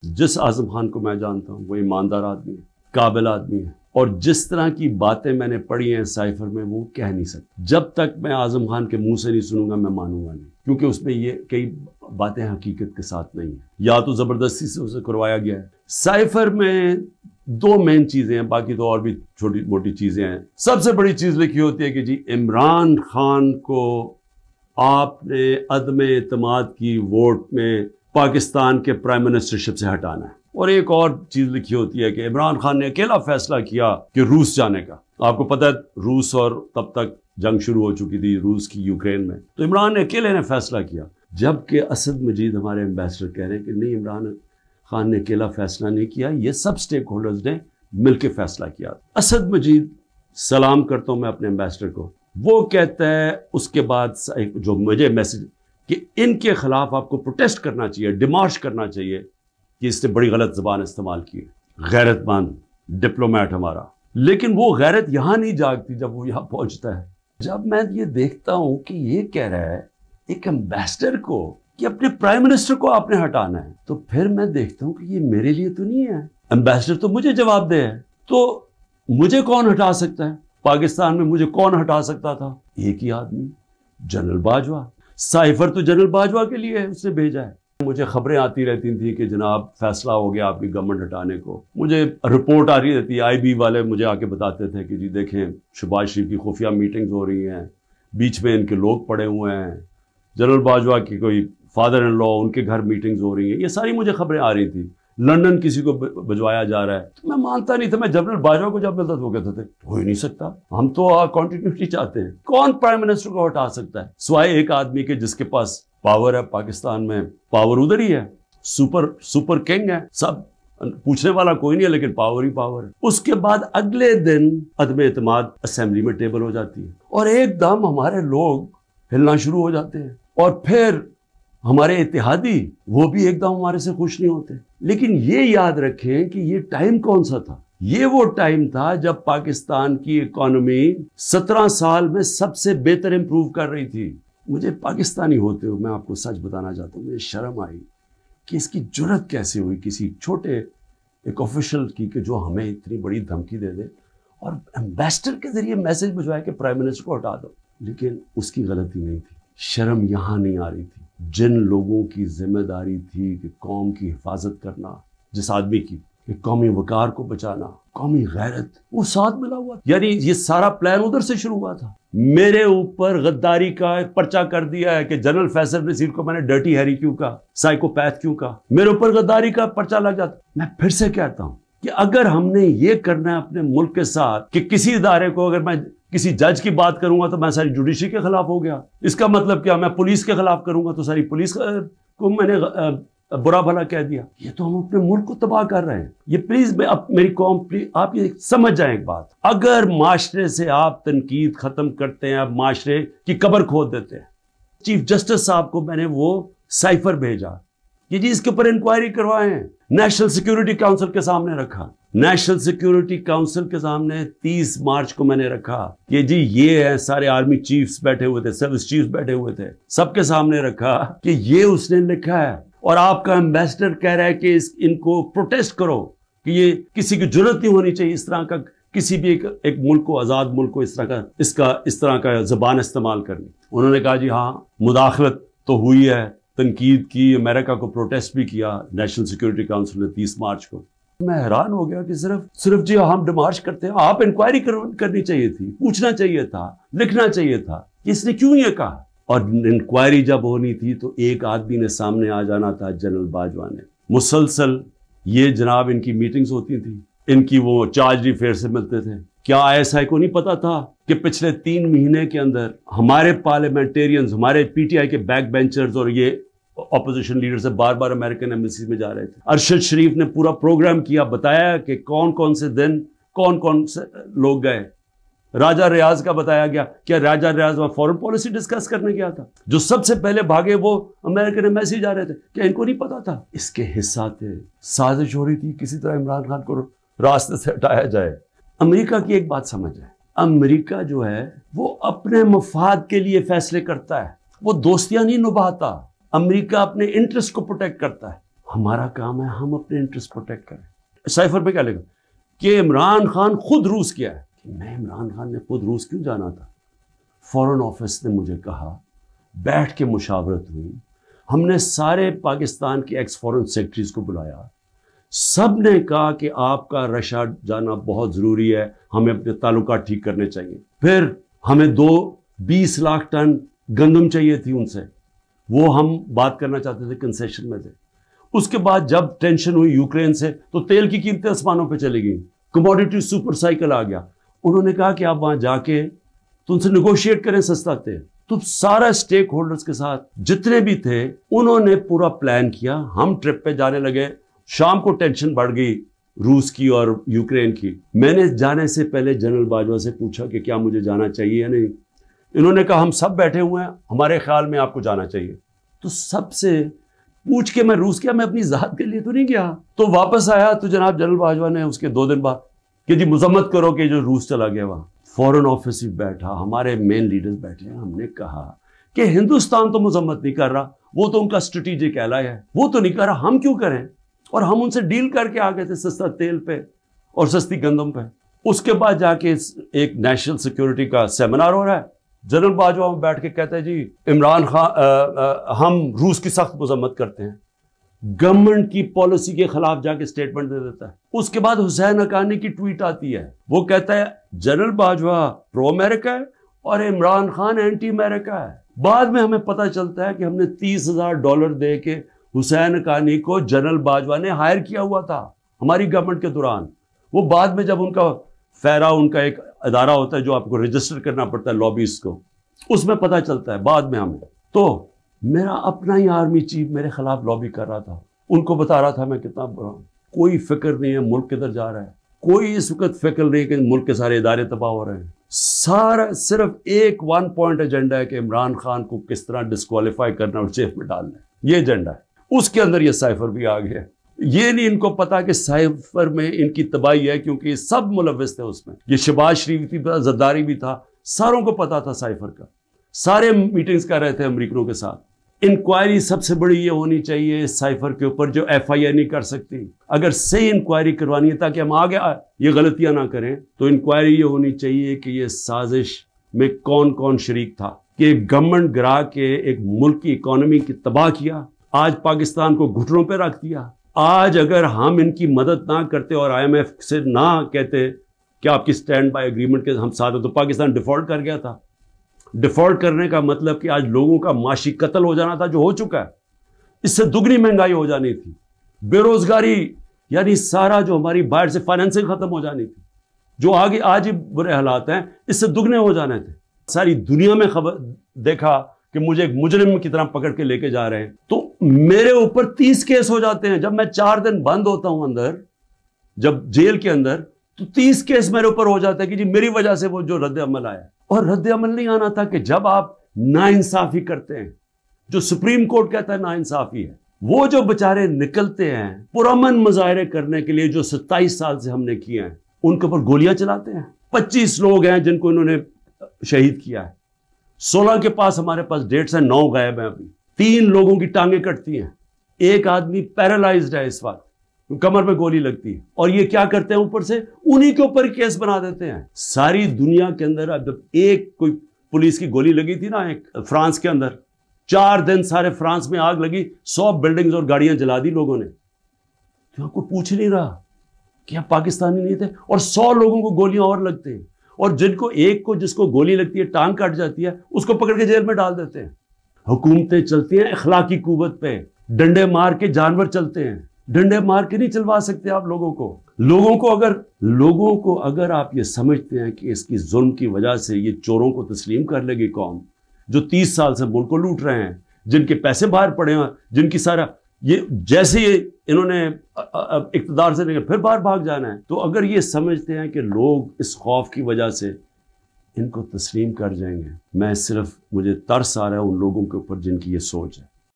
جس اعظم خان کو میں جانتا ہوں وہ ایماندار آدمی ہے، قابل آدمی ہے، اور جس طرح کی باتیں میں نے پڑھی ہیں سائفر میں وہ کہہ نہیں سکتا۔ جب تک میں اعظم خان کے منہ سے نہیں سنوں گا میں مانوں گا نہیں، کیونکہ اس میں یہ کئی باتیں حقیقت کے ساتھ نہیں ہیں، یا تو زبردستی سے اسے کروایا گیا ہے۔ سائفر میں دو مین چیزیں ہیں، باقی تو اور بھی چھوٹی موٹی چیزیں ہیں۔ سب سے بڑی چیز لکھی ہوتی ہے کہ جی عمران خان کو آپ نے عدم اعتماد کی ووٹ میں پاکستان کے پرائم منسٹرشپ سے ہٹانا ہے، اور ایک اور چیز لکھی ہوتی ہے کہ عمران خان نے اکیلا فیصلہ کیا کہ روس جانے کا۔ آپ کو پتہ ہے روس اور تب تک جنگ شروع ہو چکی تھی روس کی یوکرین میں، تو عمران نے اکیلے نے فیصلہ کیا، جبکہ اسد مجید ہمارے ایمبیسڈر کہہ رہے ہیں کہ نہیں، عمران خان نے اکیلا فیصلہ نہیں کیا، یہ سب سٹیک ہولڈرز نے مل کے فیصلہ کیا۔ اسد مجید، سلام کرتا ہوں میں اپنے ایمبیسڈر کو، وہ کہتا ہے اس کے بعد جو مجھے میسج کہ ان کے خلاف آپ کو پروٹیسٹ کرنا چاہیے، ڈیمارش کرنا چاہیے، کہ اس نے بڑی غلط زبان استعمال کی ہے، غیرت مند ڈپلومیٹ ہمارا۔ لیکن وہ غیرت یہاں نہیں جاگتی جب وہ یہاں پہنچتا ہے۔ جب میں یہ دیکھتا ہوں کہ یہ کہہ رہا ہے ایک ایمبیسڈر کو کہ اپنے پرائم منسٹر کو آپ نے ہٹانا ہے، تو پھر میں دیکھتا ہوں کہ یہ میرے لیے تو نہیں ہے، ایمبیسڈر تو مجھے جواب دے ہے، تو مجھے کون ہٹا سکتا ہے؟ پاکستان میں مجھے کون ہٹا سکتا تھا؟ ایک ہی آدمی، جنرل باجوہ۔ سائفر تو جنرل باجوہ کے لیے اس نے بھیجا ہے۔ مجھے خبریں آتی رہتی تھیں کہ جناب فیصلہ ہو گیا آپ کی گورنمنٹ ہٹانے کو، مجھے رپورٹ آ رہی رہتی، آئی بی والے مجھے آ کے بتاتے تھے کہ جی دیکھیں شہباز شریف کی خفیہ میٹنگز ہو رہی ہیں، بیچ میں ان کے لوگ پڑے ہوئے ہیں، جنرل باجوہ کی کوئی فادر ان لا ان کے گھر میٹنگز ہو رہی ہیں، یہ ساری مجھے خبریں آ رہی تھیں۔ لندن کسی کو بھجوایا جا رہا ہے، تو میں مانتا نہیں تھا۔ میں جنرل باجوہ کو جب ملتا تو وہ کہتے تھے ہو ہی نہیں سکتا، ہم تو کنٹینیوٹی چاہتے ہیں۔ کون پرائم منسٹر کو ہٹا سکتا ہے سوائے ایک آدمی کے جس کے پاس پاور ہے؟ پاکستان میں پاور ادھر ہی ہے، سپر کنگ ہے، سب پوچھنے والا کوئی نہیں ہے، لیکن پاور ہی پاور ہے۔ اس کے بعد اگلے دن عدم اعتماد اسمبلی میں ٹیبل ہو جاتی ہے، اور ایک دم ہمارے لوگ ہلنا شروع ہو جاتے ہیں، اور پھر ہمارے اتحادی وہ بھی ایک دم ہمارے سے خوش نہیں ہوتے۔ لیکن یہ یاد رکھیں کہ یہ ٹائم کون سا تھا؟ یہ وہ ٹائم تھا جب پاکستان کی اکانومی 17 سال میں سب سے بہتر امپروو کر رہی تھی۔ مجھے پاکستانی ہوتے ہوئے میں آپ کو سچ بتانا چاہتا ہوں، مجھے شرم آئی کہ اس کی جرت کیسے ہوئی کسی چھوٹے ایک آفیشل کی کہ جو ہمیں اتنی بڑی دھمکی دے دے اور ایمبیسڈر کے ذریعے میسج بھجوائے کہ پرائم منسٹر کو ہٹا دو۔ لیکن اس کی غلطی نہیں تھی، شرم یہاں نہیں آ رہی تھی۔ جن لوگوں کی ذمہ داری تھی کہ قوم کی حفاظت کرنا، جس آدمی کی کہ قومی وقار کو بچانا، قومی غیرت، وہ ساتھ ملا ہوا تھا۔ یعنی یہ سارا پلان ادھر سے شروع ہوا تھا۔ میرے اوپر غداری کا پرچہ کر دیا ہے کہ جنرل فیصل نذیر کو میں نے ڈرٹی ہیری کیوں کہا، سائیکوپیتھ کیوں کہا، میرے اوپر غداری کا پرچہ لگ جاتا۔ میں پھر سے کہتا ہوں کہ اگر ہم نے یہ کرنا ہے اپنے ملک کے ساتھ کہ کسی ادارے کو، اگر میں کسی جج کی بات کروں گا تو میں ساری جوڈیشری کے خلاف ہو گیا، اس کا مطلب کیا؟ میں پولیس کے خلاف کروں گا تو ساری پولیس کو میں نے برا بھلا کہہ دیا۔ یہ تو ہم اپنے ملک کو تباہ کر رہے ہیں۔ یہ پلیز میری قوم، آپ یہ سمجھ جائیں ایک بات، اگر معاشرے سے آپ تنقید ختم کرتے ہیں، آپ معاشرے کی قبر کھود دیتے ہیں۔ چیف جسٹس صاحب کو میں نے وہ سائفر بھیجا کہ جی اس کے اوپر انکوائری کروائے ہیں، نیشنل سیکیورٹی کاؤنسل کے سامنے رکھا، نیشنل سیکیورٹی کاؤنسل کے سامنے 30 مارچ کو میں نے رکھا کہ جی یہ ہے، سارے آرمی چیفز بیٹھے ہوئے تھے، سروس چیفز بیٹھے ہوئے تھے، سب کے سامنے رکھا کہ یہ اس نے لکھا ہے، اور آپ کا ایمبیسڈر کہہ رہا ہے کہ ان کو پروٹیسٹ کرو، کہ یہ کسی کی جرت نہیں ہونی چاہیے اس طرح کا، کسی بھی ایک ملک کو، آزاد ملک کو اس طرح کا زبان استعمال کرنی۔ انہوں نے کہا جی ہاں مداخلت تو ہوئی ہے، تنقید کی، امریکہ کو پروٹیسٹ بھی کیا نیشنل سیکیورٹی کاؤنسل نے 30 مارچ کو۔ میں حیران ہو گیا کہ صرف جی ہم ڈیمارش کرتے ہیں، آپ انکوائری کرنی چاہیے تھی، پوچھنا چاہیے تھا، لکھنا چاہیے تھا کہ اس نے کیوں یہ کہا۔ اور انکوائری جب ہونی تھی تو ایک آدمی نے سامنے آ جانا تھا، جنرل باجوہ نے۔ مسلسل یہ جناب ان کی میٹنگز ہوتی تھی، ان کی وہ چارج افیئر سے ملتے تھے۔ کیا ISI کو نہیں پتا تھا کہ پچھلے 3 مہینے کے اندر ہمارے پارلیمنٹیرینز، ہمارے PTI کے بیک بینچرز اور یہ اپوزیشن لیڈر سے بار بار امریکن ایمبیسی میں جا رہے تھے۔ ارشد شریف نے پورا پروگرام کیا، بتایا کہ کون سے دن کون سے لوگ گئے۔ راجہ ریاض کا بتایا گیا، کیا راجہ ریاض میں فورن پالیسی ڈسکس کرنے گیا تھا؟ جو سب سے پہلے بھاگے وہ امریکن ایمبیسی جا رہے تھے، کیا ان کو نہیں پتا تھا؟ اس کے حصہ تھے، سازش ہو رہی تھی کسی طرح عمران خان کو راستے سے ہٹایا جائے۔ امریکہ کی ایک بات سمجھ ہے، امریکہ جو ہے وہ اپنے مفاد کے لیے فیصلے کرتا ہے، وہ دوستیاں نہیں نبھاتا۔ امریکہ اپنے انٹرسٹ کو پروٹیکٹ کرتا ہے۔ ہمارا کام ہے ہم اپنے انٹرسٹ پروٹیکٹ کریں. سائفر پہ کیا لکھا کہ عمران خان خود روس گیا ہے. میں عمران خان نے خود روس کیوں جانا تھا؟ فورن آفس نے مجھے کہا, بیٹھ کے مشاورت ہوئی, ہم نے سارے پاکستان کے ایکس فورن سیکرٹریز کو بلایا, سب نے کہا کہ آپ کا رشیا جانا بہت ضروری ہے, ہمیں اپنے تعلقات ٹھیک کرنے چاہیے. پھر ہمیں 20 لاکھ ٹن گندم چاہیے تھی ان سے, وہ ہم بات کرنا چاہتے تھے, کنسیشن میں تھے. اس کے بعد جب ٹینشن ہوئی یوکرین سے تو تیل کی قیمتیں آسمانوں پہ چلی گئیں, کموڈیٹی سپر سائیکل آ گیا. انہوں نے کہا کہ آپ وہاں جا کے تو ان سے نیگوشیٹ کریں سستا تیل. تو سارا اسٹیک ہولڈرز کے ساتھ جتنے بھی تھے انہوں نے پورا پلان کیا. ہم ٹرپ پہ جانے لگے, شام کو ٹینشن بڑھ گئی روس کی اور یوکرین کی. میں نے جانے سے پہلے جنرل باجوہ سے پوچھا کہ کیا مجھے جانا چاہیے یا نہیں. انہوں نے کہا ہم سب بیٹھے ہوئے ہیں, ہمارے خیال میں آپ کو جانا چاہیے. تو سب سے پوچھ کے میں روس گیا, میں اپنی ذات کے لیے تو نہیں گیا. تو واپس آیا تو جناب جنرل باجوہ نے اس کے 2 دن بعد کہ جی مذمت کرو کہ جو روس چلا گیا وہاں. فورن آفس بھی بیٹھا, ہمارے مین لیڈرز بیٹھے ہیں. ہم نے کہا کہ ہندوستان تو مذمت نہیں کر رہا, وہ تو ان کا اسٹریٹجک ایلائی ہے, وہ تو نہیں کر رہا, ہم کیوں کریں. اور ہم ان سے ڈیل کر کے آ گئے تھے سستا تیل پہ اور سستی گندم پہ. اس کے بعد جا کے ایک نیشنل سیکیورٹی کا سیمینار ہو رہا ہے, جنرل باجوہ بیٹھ کے کہتا ہے جی عمران خان ہم روس کی سخت مذمت کرتے ہیں. گورنمنٹ کی پالیسی کے خلاف جا کے سٹیٹمنٹ دے دیتا ہے. اس کے بعد حسین حقانی کی ٹویٹ آتی ہے, وہ کہتا ہے جنرل باجوہ پرو امریکہ ہے اور عمران خان اینٹی امریکہ ہے. بعد میں ہمیں پتہ چلتا ہے کہ ہم نے $30,000 دے کے حسین حقانی کو جنرل باجوہ نے ہائر کیا ہوا تھا ہماری گورنمنٹ کے دوران. وہ بعد میں جب ان کا فیرا, ان کا ایک ادارہ ہوتا ہے جو آپ کو رجسٹر کرنا پڑتا ہے لابیز کو, اس میں پتہ چلتا ہے بعد میں ہمیں. تو میرا اپنا ہی آرمی چیف میرے خلاف لابی کر رہا تھا, ان کو بتا رہا تھا میں کتنا برا ہوں. کوئی فکر نہیں ہے ملک کدھر جا رہا ہے, کوئی اس وقت فکر نہیں کہ ملک کے سارے ادارے تباہ ہو رہے ہیں. سارا صرف ایک 1 پوائنٹ ایجنڈا ہے کہ عمران خان کو کس طرح ڈسکوالیفائی کرنا اور جیل میں ڈالنا ہے, یہ ایجنڈا ہے. اس کے اندر یہ سائفر بھی آ گیا. یہ نہیں ان کو پتا کہ سائفر میں ان کی تباہی ہے, کیونکہ سب ملوث تھے اس میں. یہ شہباز شریف بھی تھا, زرداری بھی تھا, ساروں کو پتا تھا سائفر کا. سارے میٹنگز کر رہے تھے امریکنوں کے ساتھ. انکوائری سب سے بڑی یہ ہونی چاہیے سائفر کے اوپر جو FIA نہیں کر سکتی. اگر صحیح انکوائری کروانی ہے تاکہ ہم آگے یہ غلطیاں نہ کریں, تو انکوائری یہ ہونی چاہیے کہ یہ سازش میں کون کون شریک تھا کہ گورنمنٹ گرا کے ایک ملک کی اکانومی کی تباہ کیا, آج پاکستان کو گھٹنوں پہ رکھ دیا. آج اگر ہم ان کی مدد نہ کرتے اور IMF سے نہ کہتے کہ آپ کی سٹینڈ بائی ایگریمنٹ کے ہم ساتھ ہیں, تو پاکستان ڈیفالٹ کر گیا تھا. ڈیفالٹ کرنے کا مطلب کہ آج لوگوں کا معاشی قتل ہو جانا تھا, جو ہو چکا ہے. اس سے دگنی مہنگائی ہو جانی تھی, بے روزگاری یعنی سارا جو ہماری باہر سے فائنینسنگ ختم ہو جانی تھی, جو آگے آج ہی برے حالات ہیں اس سے دگنے ہو جانے تھے. ساری دنیا میں خبر دیکھا کہ مجھے ایک مجرم کی طرح پکڑ کے لے کے جا رہے ہیں, تو میرے اوپر 30 کیس ہو جاتے ہیں. جب میں 4 دن بند ہوتا ہوں اندر, جب جیل کے اندر, تو 30 کیس میرے اوپر ہو جاتا ہے کہ جی میری وجہ سے وہ جو رد عمل آیا. اور رد عمل نہیں آنا تھا کہ جب آپ ناانصافی کرتے ہیں, جو سپریم کورٹ کہتا ہے ناانصافی ہے, وہ جو بچارے نکلتے ہیں پرامن مظاہرے کرنے کے لیے جو 27 سال سے ہم نے کیے ہیں, ان کے اوپر گولیاں چلاتے ہیں. 25 لوگ ہیں جن کو انہوں نے شہید کیا ہے, 16 کے پاس ہمارے پاس ڈیٹس ہیں, 9 غائب ہیں ابھی. 3 لوگوں کی ٹانگیں کٹتی ہیں, ایک آدمی پیرالائزڈ ہے اس وقت, کمر میں گولی لگتی ہے. اور یہ کیا کرتے ہیں اوپر سے انہی کے اوپر کیس بنا دیتے ہیں. ساری دنیا کے اندر اب جب ایک کوئی پولیس کی گولی لگی تھی نا ایک فرانس کے اندر, 4 دن سارے فرانس میں آگ لگی, 100 بلڈنگز اور گاڑیاں جلا دی لوگوں نے. تو آپ کو پوچھ نہیں رہا کہ آپ پاکستانی نہیں تھے, اور 100 لوگوں کو گولیاں اور لگتے ہیں, اور جن کو ایک کو جس کو گولی لگتی ہے ٹانگ کٹ جاتی ہے اس کو پکڑ کے جیل میں ڈال دیتے ہیں. حکومتیں چلتی ہیں اخلاقی قوت پہ, ڈنڈے مار کے جانور چلتے ہیں, ڈنڈے مار کے نہیں چلوا سکتے آپ لوگوں کو اگر آپ یہ سمجھتے ہیں کہ اس کی ظلم کی وجہ سے یہ چوروں کو تسلیم کر لے گی قوم, جو 30 سال سے ملک کو لوٹ رہے ہیں, جن کے پیسے باہر پڑے ہیں, جن کی سارا یہ جیسے انہوں نے اقتدار سے لے پھر باہر بھاگ جانا ہے, تو اگر یہ سمجھتے ہیں کہ لوگ اس خوف کی وجہ سے ان کو تسلیم کر جائیں گے, مجھے ترس آ رہا ہے ان لوگوں کے اوپر جن کی یہ سوچ ہے.